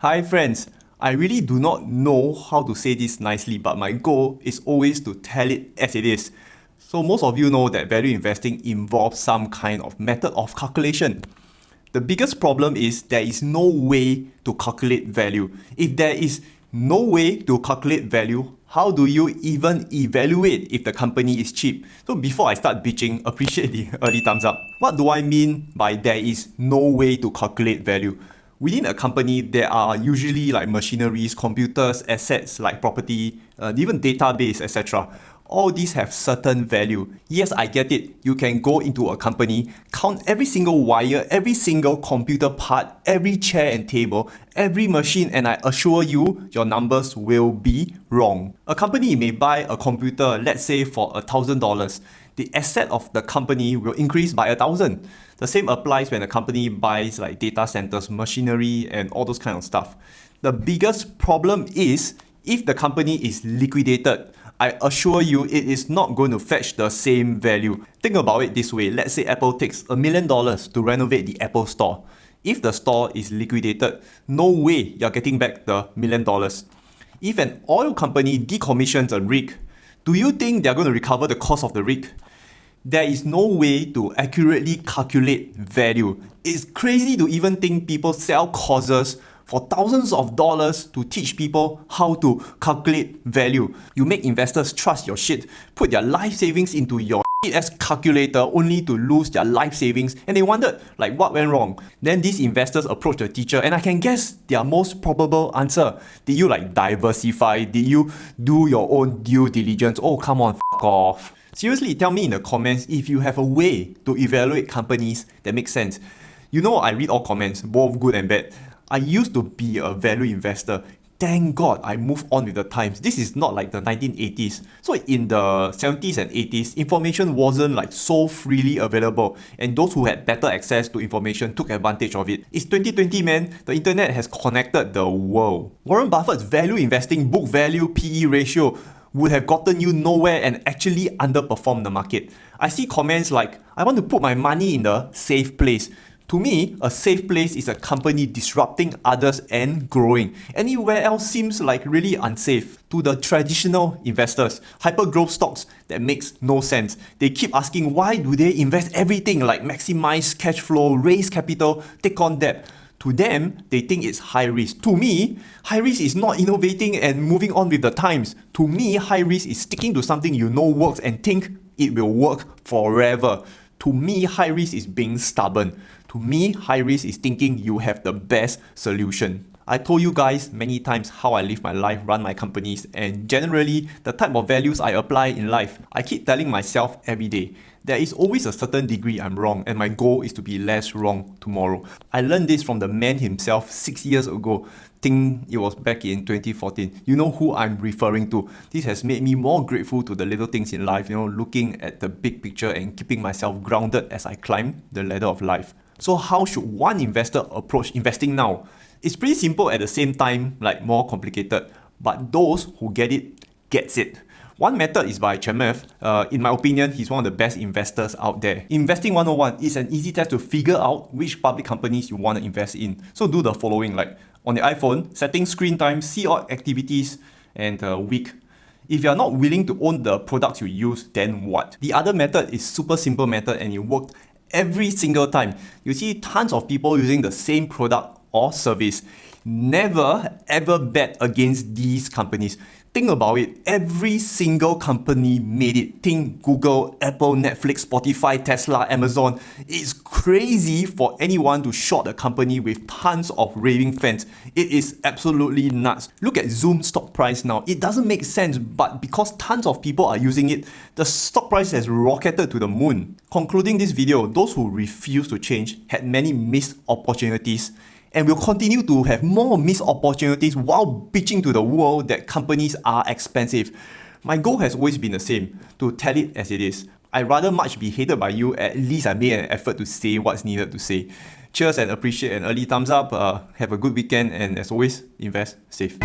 Hi friends, I really do not know how to say this nicely, but my goal is always to tell it as it is. So most of you know that value investing involves some kind of method of calculation. The biggest problem is there is no way to calculate value. If there is no way to calculate value, how do you even evaluate if the company is cheap? So before I start bitching, appreciate the early thumbs up. What do I mean by there is no way to calculate value? Within a company, there are usually like machineries, computers, assets like property, even database, etc. All these have certain value. Yes, I get it. You can go into a company, count every single wire, every single computer part, every chair and table, every machine, and I assure you, your numbers will be wrong. A company may buy a computer, let's say for $1,000. The asset of the company will increase by 1,000. The same applies when a company buys like data centers, machinery, and all those kind of stuff. The biggest problem is if the company is liquidated, I assure you it is not going to fetch the same value. Think about it this way. Let's say Apple takes $1 million to renovate the Apple store. If the store is liquidated, no way you're getting back the $1 million. If an oil company decommissions a rig, do you think they're going to recover the cost of the rig? There is no way to accurately calculate value. It's crazy to even think people sell courses for thousands of dollars to teach people how to calculate value. You make investors trust your shit, put their life savings into your as calculator only to lose their life savings, and they wondered like what went wrong. Then these investors approach the teacher, and I can guess their most probable answer. Did you like diversify? Did you do your own due diligence? Oh come on, fuck off. Seriously, tell me in the comments if you have a way to evaluate companies that make sense. You know I read all comments, both good and bad. I used to be a value investor. Thank God I moved on with the times. This is not like the 1980s. So in the 70s and 80s, information wasn't like so freely available, and those who had better access to information took advantage of it. It's 2020, man. The internet has connected the world. Warren Buffett's value investing book value PE ratio would have gotten you nowhere and actually underperformed the market. I see comments like, I want to put my money in a safe place. To me, a safe place is a company disrupting others and growing. Anywhere else seems like really unsafe. To the traditional investors, hyper-growth stocks, that makes no sense. They keep asking why do they invest everything like maximize cash flow, raise capital, take on debt. To them, they think it's high risk. To me, high risk is not innovating and moving on with the times. To me, high risk is sticking to something you know works and think it will work forever. To me, high risk is being stubborn. To me, high risk is thinking you have the best solution. I told you guys many times how I live my life, run my companies, and generally the type of values I apply in life. I keep telling myself every day, there is always a certain degree I'm wrong, and my goal is to be less wrong tomorrow. I learned this from the man himself 6 years ago. Think it was back in 2014. You know who I'm referring to. This has made me more grateful to the little things in life, looking at the big picture and keeping myself grounded as I climb the ladder of life. So how should one investor approach investing now? It's pretty simple at the same time, like more complicated, but those who get it, gets it. One method is by Chamath. In my opinion, he's one of the best investors out there. Investing 101 is an easy test to figure out which public companies you want to invest in. So do the following, like on the iPhone, setting screen time, see all activities, and week. If you're not willing to own the products you use, then what? The other method is super simple method, and it worked every single time. You see tons of people using the same product or service. Never ever bet against these companies. Think about it, every single company made it. Think Google, Apple, Netflix, Spotify, Tesla, Amazon. It's crazy for anyone to short a company with tons of raving fans. It is absolutely nuts. Look at Zoom stock price now. It doesn't make sense, but because tons of people are using it, the stock price has rocketed to the moon. Concluding this video, those who refuse to change had many missed opportunities and will continue to have more missed opportunities while bitching to the world that companies are expensive. My goal has always been the same, to tell it as it is. I'd rather much be hated by you, at least I made an effort to say what's needed to say. Cheers and appreciate an early thumbs up, have a good weekend, and as always, invest safe.